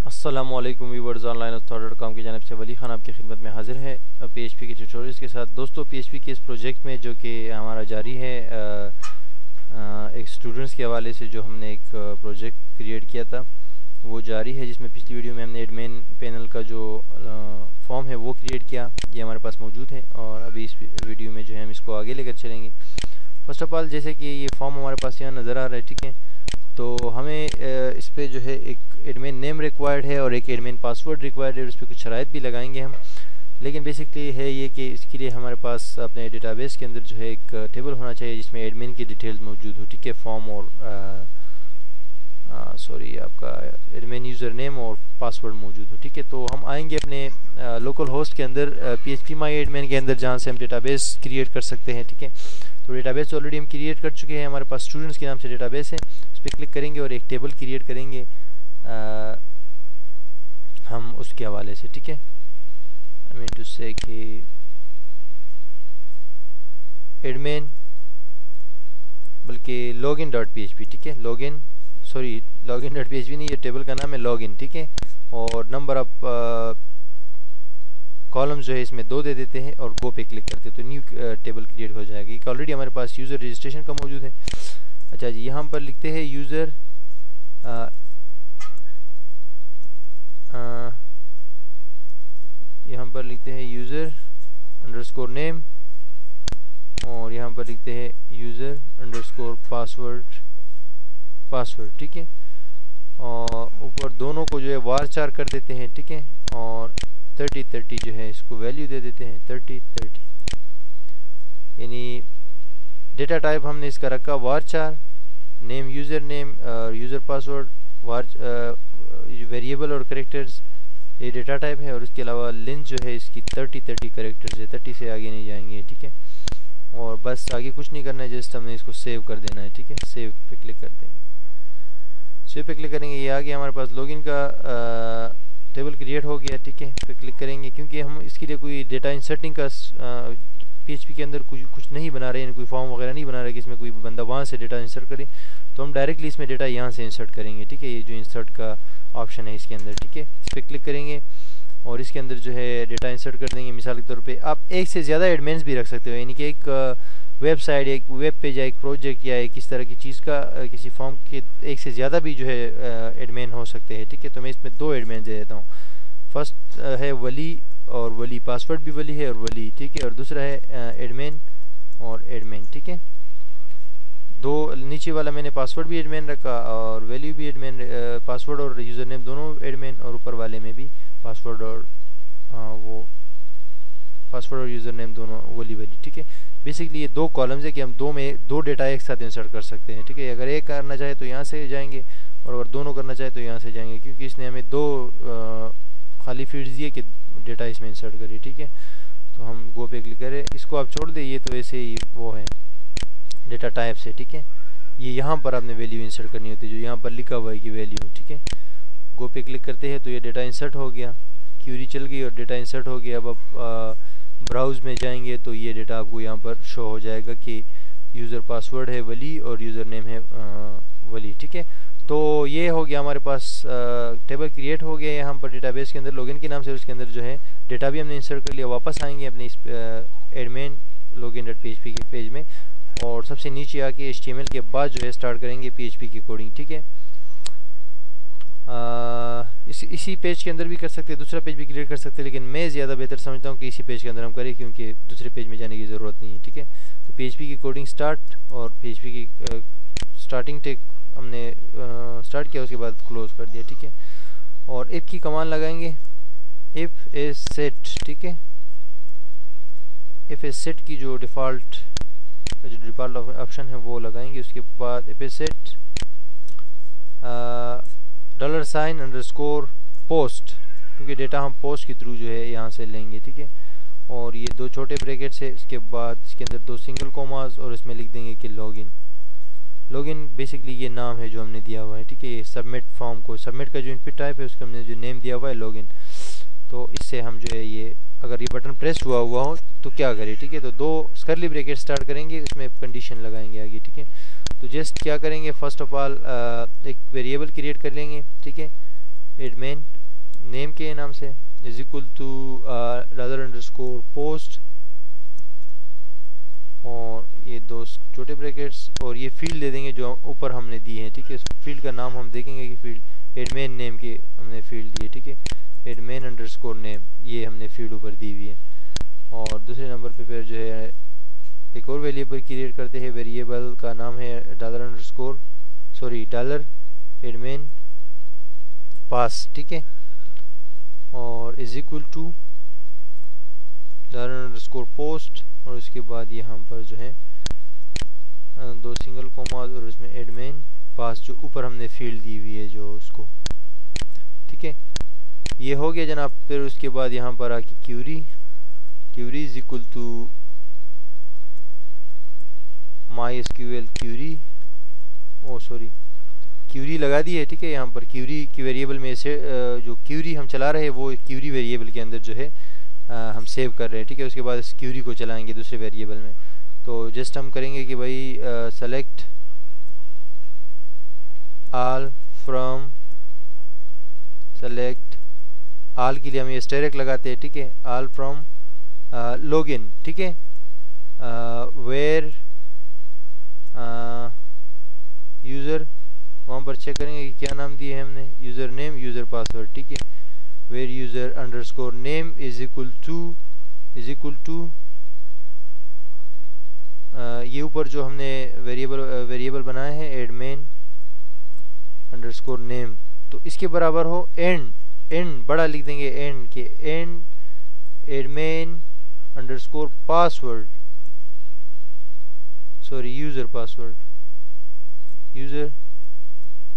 अस्सलामुअलैकुम viewers, online author.com की जानिब से वली खान आपकी खिदमत में हाजिर है पीएचपी के ट्यूटोरियल्स के साथ। दोस्तों, पीएचपी के इस प्रोजेक्ट में जो कि हमारा जारी है एक स्टूडेंट्स के हवाले से जो हमने एक प्रोजेक्ट क्रिएट किया था वो जारी है, जिसमें पिछली वीडियो में हमने एडमिन पैनल का जो फॉर्म है वो क्रिएट किया। ये हमारे पास मौजूद है और अभी इस वीडियो में जो है हम इसको आगे लेकर चलेंगे। फर्स्ट ऑफ ऑल, जैसे कि ये फॉर्म हमारे पास यहाँ नज़र आ रहा है, ठीक है, तो हमें इस पर जो है एक एडमिन नेम रिक्वायर्ड है और एक एडमिन पासवर्ड रिक्वायर्ड है और इस पर कुछ शराइत भी लगाएंगे हम। लेकिन बेसिकली है ये कि इसके लिए हमारे पास अपने डेटाबेस के अंदर जो है एक टेबल होना चाहिए जिसमें एडमिन की डिटेल्स मौजूद हो, ठीक है, फॉर्म और सॉरी आपका एडमिन यूज़र नेम और पासवर्ड मौजूद हो, ठीक है। तो हम आएंगे अपने लोकल होस्ट के अंदर PHP माई एडमिन के अंदर, जहाँ से हम डेटाबेस क्रिएट कर सकते हैं, ठीक है। तो डेटाबेस ऑलरेडी हम क्रिएट कर चुके हैं, हमारे पास स्टूडेंट्स के नाम से डेटाबेस है। उस पर क्लिक करेंगे और एक टेबल क्रिएट करेंगे हम उसके हवाले से, ठीक है। आई मीन टू से कि एडमिन बल्कि लॉगिन डॉट PHP, ठीक है, लॉगिन डॉट PHP नहीं, ये टेबल का नाम है लॉगिन, ठीक है। और नंबर ऑफ कॉलम्स जो है इसमें 2 दे देते हैं और गो पे क्लिक करते हैं तो न्यू टेबल क्रिएट हो जाएगी। ऑलरेडी हमारे पास यूज़र रजिस्ट्रेशन का मौजूद है। अच्छा जी, यहाँ पर लिखते हैं यूज़र यहाँ पर लिखते हैं यूज़र अंडरस्कोर नेम और यहाँ पर लिखते हैं यूज़र अंडरस्कोर पासवर्ड, ठीक है। और ऊपर दोनों को जो है var कर देते हैं, ठीक है, और 30 जो है इसको वैल्यू दे देते हैं 30, यानी डेटा टाइप हमने इसका रखा var, name user name, user password, variable और करेक्टर्स ये डेटा टाइप है। और उसके अलावा लेंथ जो है इसकी 30 करेक्टर्स है, 30 से आगे नहीं जाएंगे, ठीक है। और बस आगे कुछ नहीं करना है, जस्ट हमने इसको सेव कर देना है, ठीक है। सेव पे क्लिक कर देंगे, सेव पे क्लिक करेंगे, ये आगे हमारे पास लॉगिन का टेबल क्रिएट हो गया, ठीक है। पे क्लिक करेंगे, क्योंकि हम इसके लिए कोई डेटा इंसर्टिंग का PHP के अंदर कुछ नहीं बना रहे हैं, कोई फॉर्म वगैरह नहीं बना रहे कि इसमें कोई बंदा वहाँ से डेटा इंसर्ट करे, तो हम डायरेक्टली इसमें डेटा यहाँ से इंसर्ट करेंगे, ठीक है। ये जो इंसर्ट का ऑप्शन है इसके अंदर, ठीक है, इस पर क्लिक करेंगे और इसके अंदर जो है डेटा इंसर्ट कर देंगे। मिसाल के तौर पे आप एक से ज़्यादा एडमिन्स भी रख सकते हो, यानी कि एक वेबसाइट, एक वेब पेज या एक प्रोजेक्ट या एक इस तरह की चीज़ का किसी फॉर्म के एक से ज़्यादा भी जो है एडमिन हो सकते हैं, ठीक है। तो मैं इसमें 2 एडमिन दे देता हूँ। फर्स्ट है वली और वली, पासवर्ड भी वली है और वली, ठीक है। और दूसरा है एडमिन और एडमिन, ठीक है। 2 नीचे वाला मैंने पासवर्ड भी एडमिन रखा और वैल्यू भी एडमिन, पासवर्ड और यूज़र नेम दोनों एडमिन, और ऊपर वाले में भी पासवर्ड और वो पासवर्ड और यूज़र नेम दोनों वली, ठीक है। बेसिकली ये 2 कॉलम्स है कि हम 2 डेटा एक साथ इंसर्ट कर सकते हैं, ठीक है। अगर एक करना चाहे तो यहाँ से जाएंगे और अगर दोनों करना चाहे तो यहाँ से जाएंगे, क्योंकि इसने हमें 2 खाली फील्ड्स दिए कि डेटा इसमें इंसर्ट करिए, ठीक है। तो हम गो पे क्लिक करें, इसको आप छोड़ दें, ये तो ऐसे ही वो है डेटा टाइप से, ठीक है। ये यहाँ पर आपने वैल्यू इंसर्ट करनी होती है, जो यहाँ पर लिखा हुआ है कि वैल्यू, ठीक है। गो पे क्लिक करते हैं तो ये डेटा इंसर्ट हो गया, क्यूरी चल गई और डेटा इंसर्ट हो गया। अब आप ब्राउज़ में जाएंगे तो ये डेटा आपको यहाँ पर शो हो जाएगा कि यूज़र पासवर्ड है वली और यूज़र नेम है वली, ठीक है। तो ये हो गया हमारे पास टेबल क्रिएट हो गया यहाँ पर डेटाबेस के अंदर लॉगिन के नाम से। उसके अंदर जो है डेटा भी हमने इंसर्ट कर लिया। वापस आएंगे अपने इस एडमिन login डॉट PHP के पेज में और सबसे नीचे आके HTML के बाद जो है स्टार्ट करेंगे PHP की कोडिंग, ठीक है। इसी पेज के अंदर भी कर सकते हैं, दूसरा पेज भी क्रिएट कर सकते हैं, लेकिन मैं ज़्यादा बेहतर समझता हूँ कि इसी पेज के अंदर हम करें, क्योंकि दूसरे पेज में जाने की ज़रूरत नहीं है, ठीक है। तो PHP की कोडिंग स्टार्ट और PHP की स्टार्टिंग टेक हमने स्टार्ट किया, उसके बाद क्लोज कर दिया, ठीक है। और इफ की कमांड लगाएंगे, इफ इज सेट, ठीक है। इफ इज सेट की जो डिफ़ॉल्ट ऑप्शन है वो लगाएंगे। उसके बाद इफ इज सेट $_ पोस्ट, क्योंकि डेटा हम पोस्ट के थ्रू जो है यहाँ से लेंगे, ठीक है। और ये 2 छोटे ब्रैकेट्स है, इसके बाद इसके अंदर 2 सिंगल कोमास और इसमें लिख देंगे कि लॉगिन बेसिकली ये नाम है जो हमने दिया हुआ है, ठीक है। ये सबमिट फॉर्म को, सबमिट का जो इनपुट टाइप है उसका हमने जो नेम दिया हुआ है लॉगिन, तो इससे हम जो है ये अगर ये बटन प्रेस हुआ हो तो क्या करें, ठीक है। तो 2 कर्ली ब्रैकेट स्टार्ट करेंगे, उसमें कंडीशन लगाएंगे आगे, ठीक है। तो जस्ट क्या करेंगे, फर्स्ट ऑफ ऑल एक वेरिएबल क्रिएट कर लेंगे, ठीक है। एडमिन नेम के नाम से is equal to dollar underscore post और ये दो छोटे ब्रैकेट्स और ये फील्ड दे देंगे जो ऊपर हमने दिए हैं, ठीक है। इस फील्ड का नाम हम देखेंगे कि फील्ड एडमिन नेम के हमने फील्ड दिए, ठीक है। एडमिन अंडरस्कोर नेम ये हमने फील्ड ऊपर दी हुई है। और दूसरे नंबर पे फिर जो है एक और वेरिएबल क्रिएट करते हैं, वेरिएबल का नाम है dollar underscore sorry dollar admin pass, ठीक है। और is equal to dollar underscore post और उसके बाद यहाँ पर जो है दो सिंगल कोमास और उसमें एडमिन पास जो ऊपर हमने फील्ड दी हुई है जो उसको, ठीक है। ये हो गया जनाब। फिर उसके बाद यहाँ पर आके query is equal to MySQL query query लगा दी है, ठीक है। यहाँ पर क्यूरी की वेरिएबल में से जो क्यूरी हम चला रहे हैं वो क्यूरी वेरिएबल के अंदर जो है हम सेव कर रहे हैं, ठीक है। उसके बाद इस क्यूरी को चलाएंगे दूसरे वेरिएबल में। तो जस्ट हम करेंगे कि भाई select all from select all के लिए हम ये स्टेरिक लगाते हैं, ठीक है। ऑल फ्रॉम लॉगिन, ठीक है। वेयर यूज़र वहाँ पर चेक करेंगे कि क्या नाम दिए हैं हमने, यूज़र नेम यूज़र पासवर्ड, ठीक है। Where user underscore name is equal to ये ऊपर जो हमने वेरिएबल बनाए हैं एडमिन अंडरस्कोर नेम, तो इसके बराबर हो एंड बड़ा लिख देंगे एंड के and admin underscore password sorry user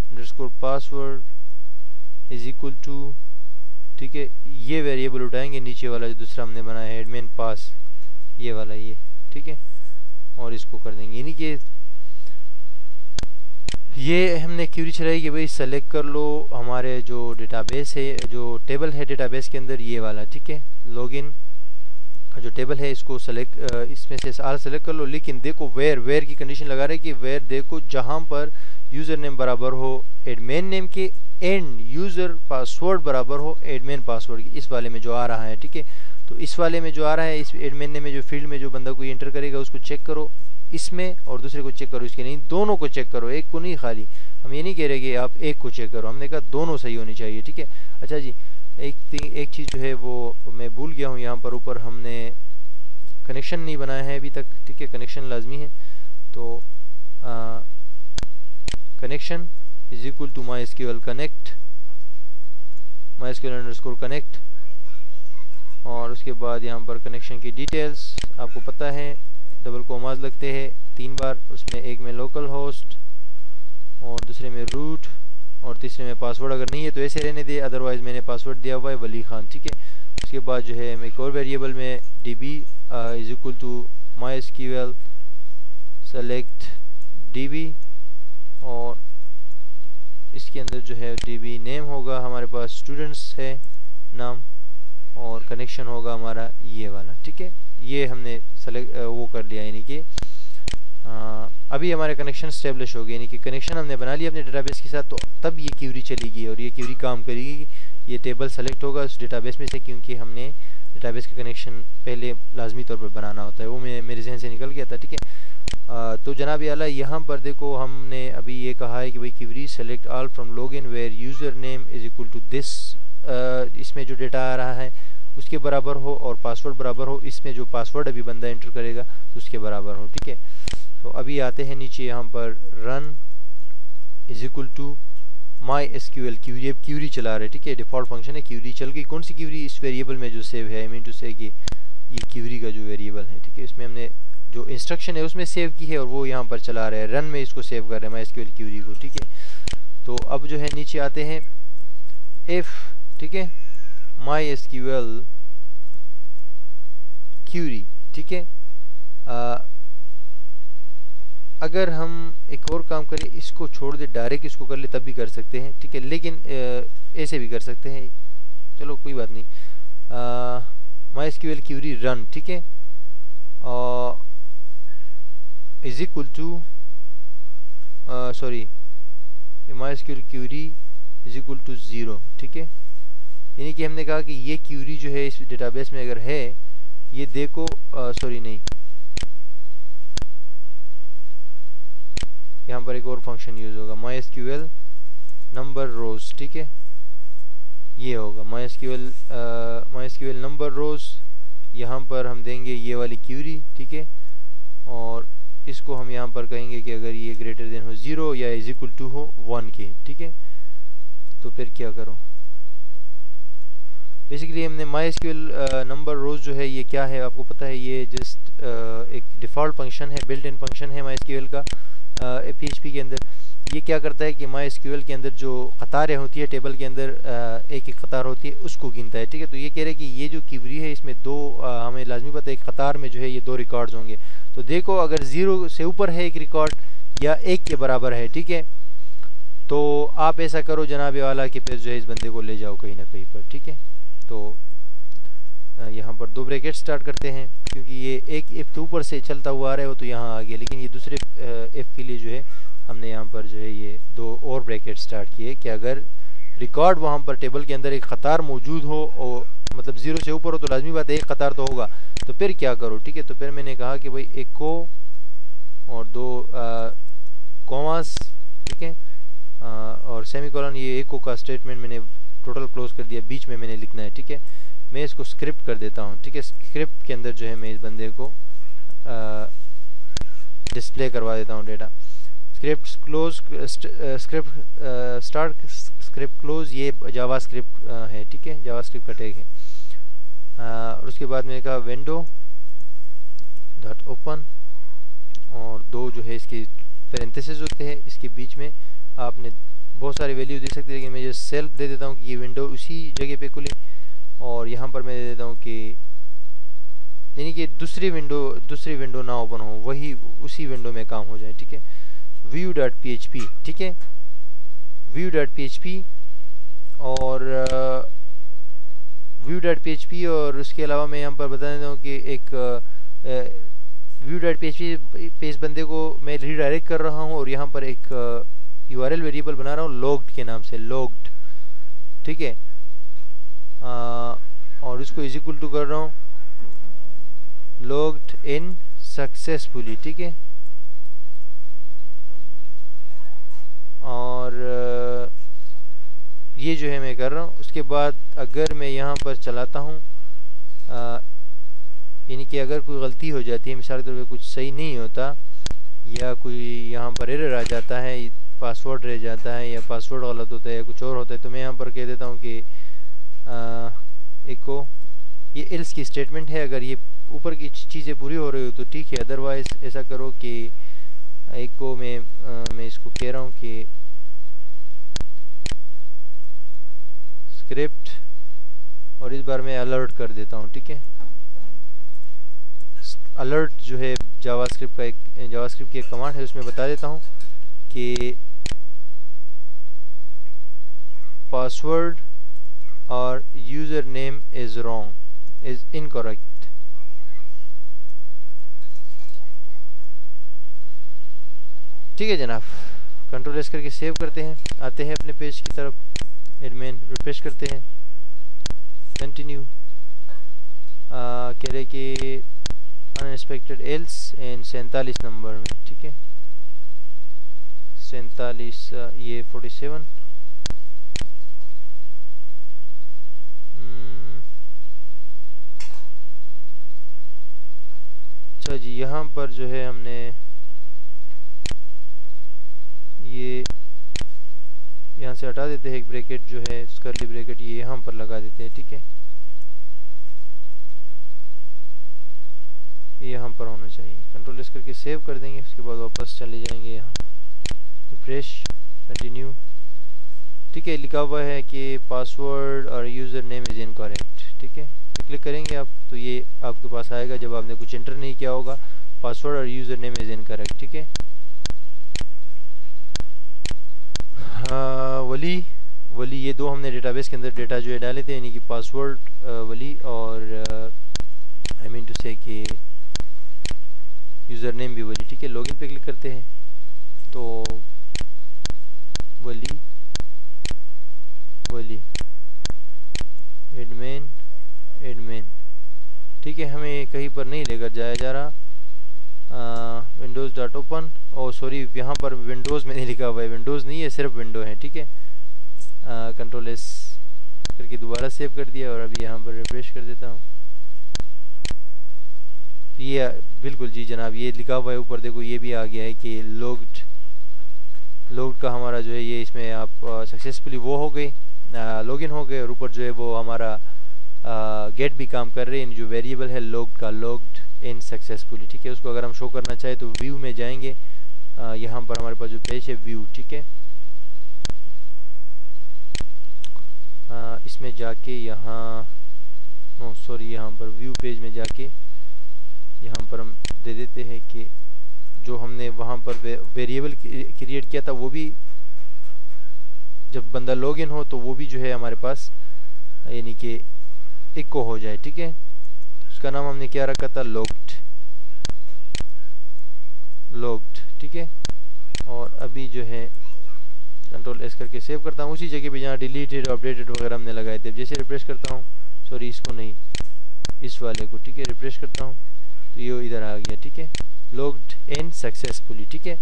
underscore password is equal to, ठीक है। ये वेरिएबल उठाएंगे नीचे वाला जो दूसरा हमने बनाया है एडमिन पास ये वाला ये, ठीक है। और इसको कर देंगे, यानी कि ये हमने क्यूरी चलाई कि भाई सेलेक्ट कर लो हमारे जो डेटाबेस है जो टेबल है डेटाबेस के अंदर ये वाला, ठीक है। लॉगिन का जो टेबल है इसको सेलेक्ट इसमें से साल सेलेक्ट कर लो, लेकिन देखो वेयर की कंडीशन लगा रहे कि वेयर देखो जहां पर यूज़र नेम बराबर हो एडमिन नेम के एंड यूज़र पासवर्ड बराबर हो एडमिन पासवर्ड की, इस वाले में जो आ रहा है, ठीक है। तो इस वाले में जो आ रहा है इस एडमिन नेम में जो फील्ड में जो बंदा कोई एंटर करेगा उसको चेक करो इसमें और दूसरे को चेक करो इसके नहीं, दोनों को चेक करो, एक को नहीं खाली। हम ये नहीं कह रहे कि आप एक को चेक करो, हमने कहा दोनों सही होनी चाहिए, ठीक है। अच्छा जी, एक चीज़ जो है वो मैं भूल गया हूँ, यहाँ पर ऊपर हमने कनेक्शन नहीं बनाया है अभी तक, ठीक है। कनेक्शन लाजमी है, तो connection is equal to MySQL connect MySQL underscore connect और उसके बाद यहाँ पर कनेक्शन की डिटेल्स आपको पता है डबल कोमास लगते हैं 3 बार, उसमें एक में लोकल होस्ट और दूसरे में रूट और तीसरे में पासवर्ड अगर नहीं है तो ऐसे रहने दे, अदरवाइज मैंने पासवर्ड दिया हुआ है वली खान, ठीक है। उसके बाद जो है मैं एक और वेरिएबल में db is equal to MySQL select db और इसके अंदर जो है db नेम होगा हमारे पास स्टूडेंट्स है नाम और कनेक्शन होगा हमारा ये वाला, ठीक है। ये हमने सेलेक्ट वो कर लिया, यानी कि अभी हमारे कनेक्शन स्टेब्लिश हो गए, यानी कि कनेक्शन हमने बना लिया अपने डेटाबेस के साथ। तो तब ये क्यूरी चलेगी और ये क्यूरी काम करेगी, ये टेबल सेलेक्ट होगा उस डेटाबेस में से, क्योंकि हमने डेटाबेस का कनेक्शन पहले लाजमी तौर पर बनाना होता है, वो मेरे जहन से निकल गया था, ठीक है। तो जनाब आला यहाँ पर देखो हमने अभी ये कहा है कि भाई query select all from login where user name is equal to this, इसमें जो डेटा आ रहा है उसके बराबर हो और पासवर्ड बराबर हो, इसमें जो पासवर्ड अभी बंदा एंटर करेगा तो उसके बराबर हो, ठीक है। तो अभी आते हैं नीचे यहाँ पर run is equal to MySQL query, अब क्यूरी चला रहे, ठीक है। डिफ़ॉल्ट फंक्शन है, क्यूरी चल गई। कौन सी क्यूरी? इस वेरिएबल में जो सेव है, आई मीन टू से कि ये क्यूरी का जो वेरिएबल है, ठीक है, इसमें हमने जो इंस्ट्रक्शन है उसमें सेव की है और वो यहाँ पर चला रहे हैं, रन में इसको सेव कर रहे हैं MySQL क्यूरी को, ठीक है। तो अब जो है नीचे आते हैं इफ़, ठीक है, MySQL क्यूरी, ठीक है। अगर हम एक और काम करें, इसको छोड़ दे डायरेक्ट इसको कर ले तब भी कर सकते हैं, ठीक है, लेकिन ऐसे भी कर सकते हैं, चलो कोई बात नहीं। MySQL क्यूरी रन, ठीक है, is equal to sorry MySQL query is equal to 0, ठीक है। यानी कि हमने कहा कि ये क्यूरी जो है इस डेटाबेस में अगर है, ये देखो सॉरी नहीं, यहाँ पर एक और फंक्शन यूज़ होगा MySQL नंबर रोज, ठीक है। ये होगा MySQL नंबर रोज, यहाँ पर हम देंगे ये वाली क्यूरी, ठीक है। और इसको हम यहाँ पर कहेंगे कि अगर ये ग्रेटर देन हो 0 या इज इक्वल टू हो 1 के, ठीक है। तो फिर क्या करो, बेसिकली हमने MySQL नंबर रोज जो है ये क्या है आपको पता है, ये जस्ट एक डिफ़ॉल्ट फंक्शन है, बिल्ट इन फंक्शन है MySQL का PHP के अंदर। ये क्या करता है कि MySQL के अंदर जो कतारें होती है टेबल के अंदर, एक एक कतार होती है, उसको गिनता है, ठीक है। तो ये कह रहे हैं कि ये जो क्वेरी है इसमें दो हमें लाजमी पता है एक कतार में जो है ये 2 रिकॉर्ड्स होंगे। तो देखो अगर 0 से ऊपर है एक रिकॉर्ड या 1 के बराबर है, ठीक है, तो आप ऐसा करो जनाब वाला कि फिर जो है इस बंदे को ले जाओ कहीं ना कहीं पर, ठीक है। तो यहाँ पर 2 ब्रैकेट स्टार्ट करते हैं, क्योंकि ये एक इफ तो ऊपर से चलता हुआ आ रहा है वो तो यहाँ आ गया, लेकिन ये दूसरे इफ के लिए जो है हमने यहाँ पर जो है ये 2 और ब्रैकेट स्टार्ट किए कि अगर रिकॉर्ड वहाँ पर टेबल के अंदर एक कतार मौजूद हो, और मतलब 0 से ऊपर हो तो लाजमी बात है एक कतार तो होगा, तो फिर क्या करो, ठीक है। तो फिर मैंने कहा कि भाई एक को और 2 कॉमास, ठीक है, और सेमीकोलन, ये एक को का स्टेटमेंट मैंने टोटल क्लोज कर दिया, बीच में मैंने लिखना है, ठीक है। मैं इसको स्क्रिप्ट कर देता हूँ, ठीक है। स्क्रिप्ट के अंदर जो है मैं इस बंदे को डिस्प्ले करवा देता हूँ data. Script close, script start, script close, ये जावा स्क्रिप्ट है, ठीक है, जावा स्क्रिप्ट का टैग है। और उसके बाद मैंने कहा विंडो डॉट ओपन, और 2 जो है इसके पैरेंथेसिस होते हैं, इसके बीच में आपने बहुत सारी वैल्यू दे सकते हैं, लेकिन मैं जो सेल्फ दे देता हूँ कि ये विंडो उसी जगह पे खुले, और यहाँ पर मैं दे देता हूँ कि यानी कि दूसरी विंडो ना ओपन हो, वही उसी विंडो में काम हो जाए, ठीक है। view.php, ठीक है, view.php और view.php, और उसके अलावा मैं यहाँ पर बता देता हूँ कि एक view.php पे इस बंदे को मैं रीडायरेक्ट कर रहा हूँ, और यहाँ पर एक URL वेरिएबल बना रहा हूँ logged के नाम से, logged, ठीक है। और इसको इज इक्वल टू कर रहा हूँ logged in successfully, ठीक है। और ये जो है मैं कर रहा हूँ। उसके बाद अगर मैं यहाँ पर चलाता हूँ, यानी कि अगर कोई गलती हो जाती है, मिसाल के तौर पे कुछ सही नहीं होता, या कोई यहाँ पर एरर आ जाता है, पासवर्ड रह जाता है, या पासवर्ड गलत होता है, या कुछ और होता है, तो मैं यहाँ पर कह देता हूँ कि एको, ये एल्स की स्टेटमेंट है, अगर ये ऊपर की चीज़ें पूरी हो रही हो तो ठीक है, अदरवाइज ऐसा करो कि एक को मैं इसको कह रहा हूँ कि स्क्रिप्ट, और इस बार मैं अलर्ट कर देता हूँ, ठीक है। अलर्ट जो है जावास्क्रिप्ट की एक कमांड है, उसमें बता देता हूँ कि पासवर्ड और user name is wrong, is incorrect. ठीक है जनाब, कंट्रोल एस करके सेव करते हैं, आते हैं अपने पेज की तरफ, एडमिन रिफ्रेश करते हैं, कंटिन्यू, कह रहे कि अनएक्सपेक्टेड एल्स एंड 47 नंबर में, ठीक है, 47 ये 47, अच्छा जी। यहाँ पर जो है हमने ये यहाँ से हटा देते हैं, एक ब्रैकेट जो है कर्ली ब्रैकेट ये यहाँ पर लगा देते हैं, ठीक है, ये यहाँ पर होना चाहिए। कंट्रोल एस करके सेव कर देंगे, उसके बाद वापस चले जाएंगे यहाँ, रिफ्रेश, कंटिन्यू, ठीक है। लिखा हुआ है कि पासवर्ड और यूज़र नेम इज़ इनकरेक्ट, ठीक है। क्लिक करेंगे आप तो ये आपके पास आएगा जब आपने कुछ एंटर नहीं किया होगा, पासवर्ड और यूज़र नेम इज़ इनकरेक्ट, ठीक है। वली ये 2 हमने डेटाबेस के अंदर डेटा जो है डाले थे, यानी कि पासवर्ड वली और आई मीन टू से कि यूज़र नेम भी वली, ठीक है। लॉगिन पे क्लिक करते हैं तो वली वली एडमिन एडमिन, ठीक है। हमें कहीं पर नहीं लेकर जाया जा रहा। विंडोज़ डॉट ओपन, ओ सॉरी यहाँ पर विंडोज़ में नहीं लिखा हुआ है, विंडोज़ नहीं है, सिर्फ विंडो है, ठीक है। कंट्रोल एस करके दोबारा सेव कर दिया और अभी यहाँ पर रिफ्रेश कर देता हूँ। ये बिल्कुल जी जनाब, ये लिखा हुआ है ऊपर, देखो ये भी आ गया है कि लोग्ड का हमारा जो है ये इसमें आप सक्सेसफुली वो हो गए, लॉगिन हो गए, और ऊपर जो है वो हमारा गेट भी काम कर रहे हैं। जो वेरिएबल है लोग्ड का, लोग्ड इन सक्सेसफुली, ठीक है। उसको अगर हम शो करना चाहे तो व्यू में जाएंगे, यहाँ पर हमारे पास जो पेज है व्यू, ठीक है। इसमें जाके यहाँ सॉरी यहाँ पर व्यू पेज में जाके यहाँ पर हम दे देते हैं कि जो हमने वहाँ पर वेरिएबल क्रिएट किया था वो भी जब बंदा लॉगिन हो तो वो भी जो है हमारे पास यानी कि इको हो जाए, ठीक है। उसका नाम हमने क्या रखा था, लोग्ड, ठीक है। और अभी जो है कंट्रोल एस करके सेव करता हूँ उसी जगह पे जहाँ डिलीटेड अपडेटेड वगैरह हमने लगाए थे। जैसे रिफ्रेश करता हूँ, सॉरी इसको नहीं, इस वाले को, ठीक है, रिफ्रेश करता हूँ तो ये इधर आ गया, ठीक है, लॉग्ड इन सक्सेसफुली, ठीक है।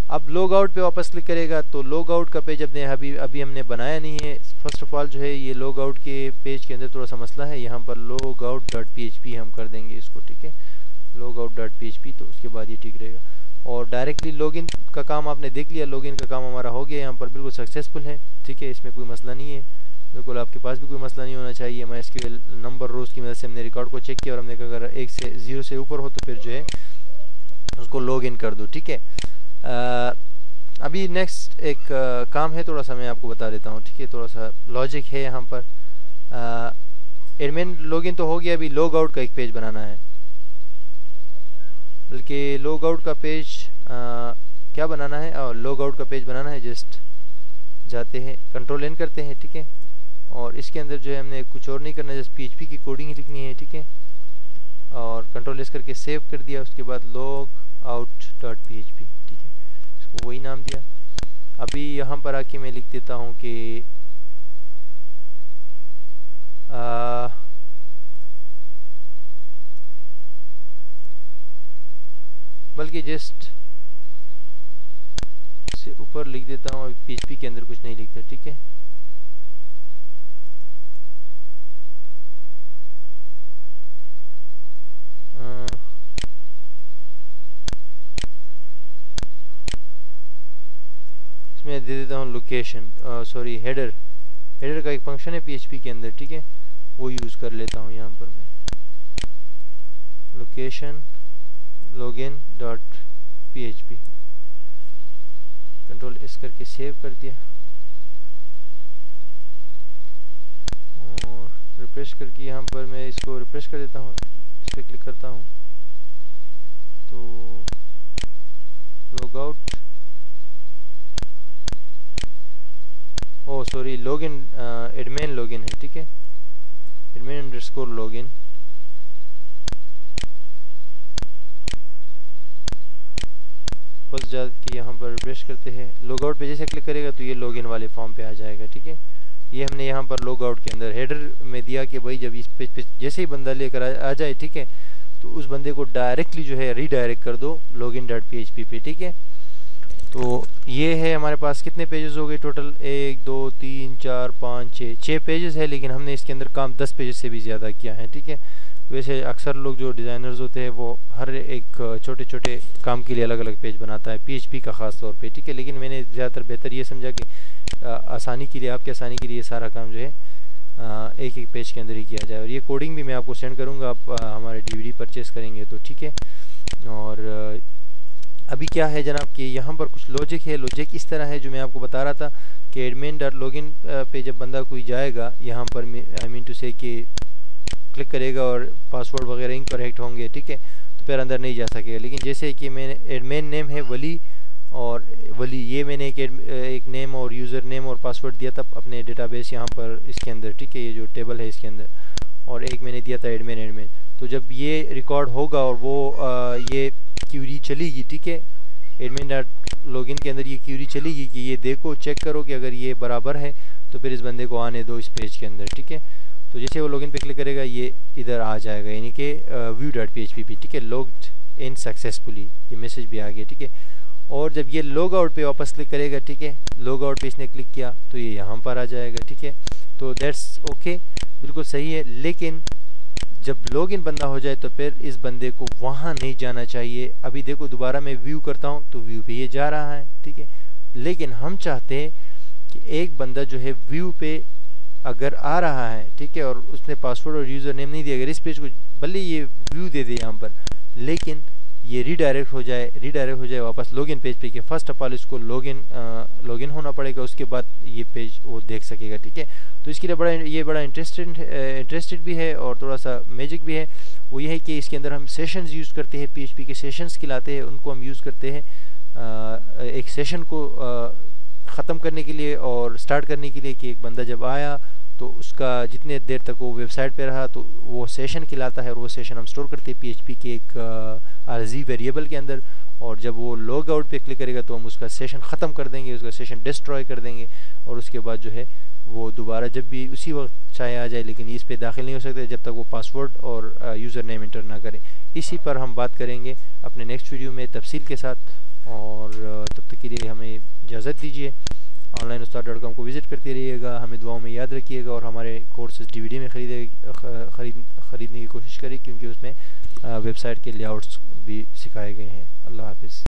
अब लॉग आउट पे वापस क्लिक करेगा तो लॉग आउट का पेज अपने अभी हमने बनाया नहीं है। फर्स्ट ऑफ ऑल जो है ये लॉग आउट के पेज के अंदर थोड़ा सा मसला है, यहाँ पर लॉग आउट डॉट php हम कर देंगे इसको, ठीक है, लॉग आउट डॉट php, तो उसके बाद ये ठीक रहेगा। और डायरेक्टली लॉगिन का काम आपने देख लिया, लॉगिन का काम हमारा हो गया, यहाँ पर बिल्कुल सक्सेसफुल है, ठीक है, इसमें कोई मसला नहीं है, बिल्कुल आपके पास भी कोई मसला नहीं होना चाहिए। MySQL नंबर रोज़ की मदद से हमने रिकॉर्ड को चेक किया और हमने कहा अगर 1 से 0 से ऊपर हो तो फिर जो है उसको लॉगिन कर दो, ठीक है। अभी नेक्स्ट एक काम है, थोड़ा सा मैं आपको बता देता हूँ, ठीक है, थोड़ा सा लॉजिक है यहाँ पर। एडमिन लॉगिन तो हो गया, अभी लॉग आउट का एक पेज बनाना है, बल्कि लॉग आउट का पेज क्या बनाना है, और लॉग आउट का पेज बनाना है। जस्ट जाते हैं, कंट्रोल एन करते हैं, ठीक है, और इसके अंदर जो है हमने कुछ और नहीं करना, जस्ट PHP की कोडिंग ही लिखनी है, ठीक है, और कंट्रोल एस करके सेव कर दिया। उसके बाद लॉग आउट डॉट php, ठीक है, इसको वही नाम दिया। अभी यहाँ पर आके मैं लिख देता हूँ कि बल्कि जस्ट से ऊपर लिख देता हूँ, अभी PHP के अंदर कुछ नहीं लिखता, ठीक है। इसमें दे देता हूँ लोकेशन, सॉरी हेडर का एक फंक्शन है PHP के अंदर, ठीक है, वो यूज़ कर लेता हूँ यहाँ पर मैं, location login dot php, control S करके सेव कर दिया और रिफ्रेश करके यहाँ पर मैं इसको रिफ्रेश कर देता हूँ, इस पर क्लिक करता हूँ तो लॉग आउट, ओ सॉरी लॉगिन, एडमिन लॉगिन है, ठीक है, एडमिन अंडरस्कोर लॉगिन, बस जाके यहाँ पर रिफ्रेश करते हैं। लॉग आउट पे जैसे क्लिक करेगा तो ये लॉगिन वाले फॉर्म पे आ जाएगा, ठीक है। ये हमने यहाँ पर लॉग आउट के अंदर हेडर में दिया कि भाई जब इस पेज पे जैसे ही बंदा लेकर आ जाए, ठीक है, तो उस बंदे को डायरेक्टली जो है रीडायरेक्ट कर दो लॉगिन डॉट php पे, ठीक है। तो ये है हमारे पास कितने पेजेस हो गए टोटल, 1 2 3 4 5 6 पेजेस है, लेकिन हमने इसके अंदर काम 10 पेजेस से भी ज़्यादा किया है, ठीक है। वैसे अक्सर लोग जो डिज़ाइनर्स होते हैं वो हर एक छोटे छोटे काम के लिए अलग अलग पेज बनाता है, PHP का ख़ास तौर पे, ठीक है। लेकिन मैंने ज़्यादातर बेहतर ये समझा कि आसानी के लिए, आपके आसानी के लिए सारा काम जो है एक एक पेज के अंदर ही किया जाए। और ये कोडिंग भी मैं आपको सेंड करूँगा, आप हमारे DVD परचेज़ करेंगे तो, ठीक है। और अभी क्या है जनाब कि यहाँ पर कुछ लॉजिक है, लॉजिक इस तरह है जो मैं आपको बता रहा था कि एडमिन डॉट लॉगिन पे जब बंदा कोई जाएगा यहाँ पर, आई मीन टू से कि क्लिक करेगा और पासवर्ड वगैरह इनकरेक्ट होंगे, ठीक है, तो फिर अंदर नहीं जा सकेगा। लेकिन जैसे कि मैंने एडमिन नेम है वली, और वली ये मैंने एक नेम और यूज़र नेम और पासवर्ड दिया था अपने डेटाबेस यहाँ पर इसके अंदर, ठीक है, ये जो टेबल है इसके अंदर, और एक मैंने दिया था एडमिन। तो जब ये रिकॉर्ड होगा और वो ये क्यूरी चलेगी, ठीक है, एडमिन डॉट लॉगिन के अंदर ये क्यूरी चलेगी कि ये देखो चेक करो कि अगर ये बराबर है तो फिर इस बंदे को आने दो इस पेज के अंदर, ठीक है। तो जैसे वो लॉगिन पे क्लिक करेगा ये इधर आ जाएगा, यानी कि view.php, ठीक है, लॉग्ड इन सक्सेसफुली, ये मैसेज भी आ गया, ठीक है। और जब ये लॉग आउट पे वापस क्लिक करेगा, ठीक है, लॉग आउट पे इसने क्लिक किया तो ये यहाँ पर आ जाएगा, ठीक है। तो दैट्स ओके, बिल्कुल सही है। लेकिन जब लॉगिन बंदा हो जाए तो फिर इस बंदे को वहाँ नहीं जाना चाहिए। अभी देखो दोबारा मैं व्यू करता हूँ तो व्यू पे ये जा रहा है, ठीक है। लेकिन हम चाहते हैं कि एक बंदा जो है व्यू पे अगर आ रहा है, ठीक है, और उसने पासवर्ड और यूज़र नेम नहीं दिया, अगर इस पेज को भले ये व्यू दे दे यहाँ पर, लेकिन ये रीडायरेक्ट हो जाए वापस लॉगिन पेज पे कि फर्स्ट ऑफ ऑल इसको लॉगिन होना पड़ेगा, उसके बाद ये पेज वो देख सकेगा, ठीक है। तो इसके लिए बड़ा इंटरेस्टेड भी है और थोड़ा सा मैजिक भी है। वो ये है कि इसके अंदर हम सेशंस यूज़ करते हैं, PHP के सेशंस खिलाते हैं, उनको हम यूज़ करते हैं एक सेशन को ख़त्म करने के लिए और स्टार्ट करने के लिए, कि एक बंदा जब आया तो उसका जितने देर तक वो वेबसाइट पे रहा तो वो सेशन खिलाता है, और वो सेशन हम स्टोर करते हैं PHP के एक आरजी वेरिएबल के अंदर। और जब वो लॉग आउट पे क्लिक करेगा तो हम उसका सेशन ख़त्म कर देंगे, उसका सेशन डिस्ट्रॉय कर देंगे, और उसके बाद जो है वो दोबारा जब भी उसी वक्त चाहे आ जाए, लेकिन इस पे दाखिल नहीं हो सकते जब तक वो पासवर्ड और यूज़र नेम इंटर ना करें। इसी पर हम बात करेंगे अपने नेक्स्ट वीडियो में तफसील के साथ, और तब तक के लिए हमें इजाज़त दीजिए। onlineustad.com को विज़िट करते रहिएगा, हमें दुआओं में याद रखिएगा, और हमारे कोर्सेज DVD में खरीदने की कोशिश करें, क्योंकि उसमें वेबसाइट के लेआउट्स भी सिखाए गए हैं। अल्लाह हाफ़िज़।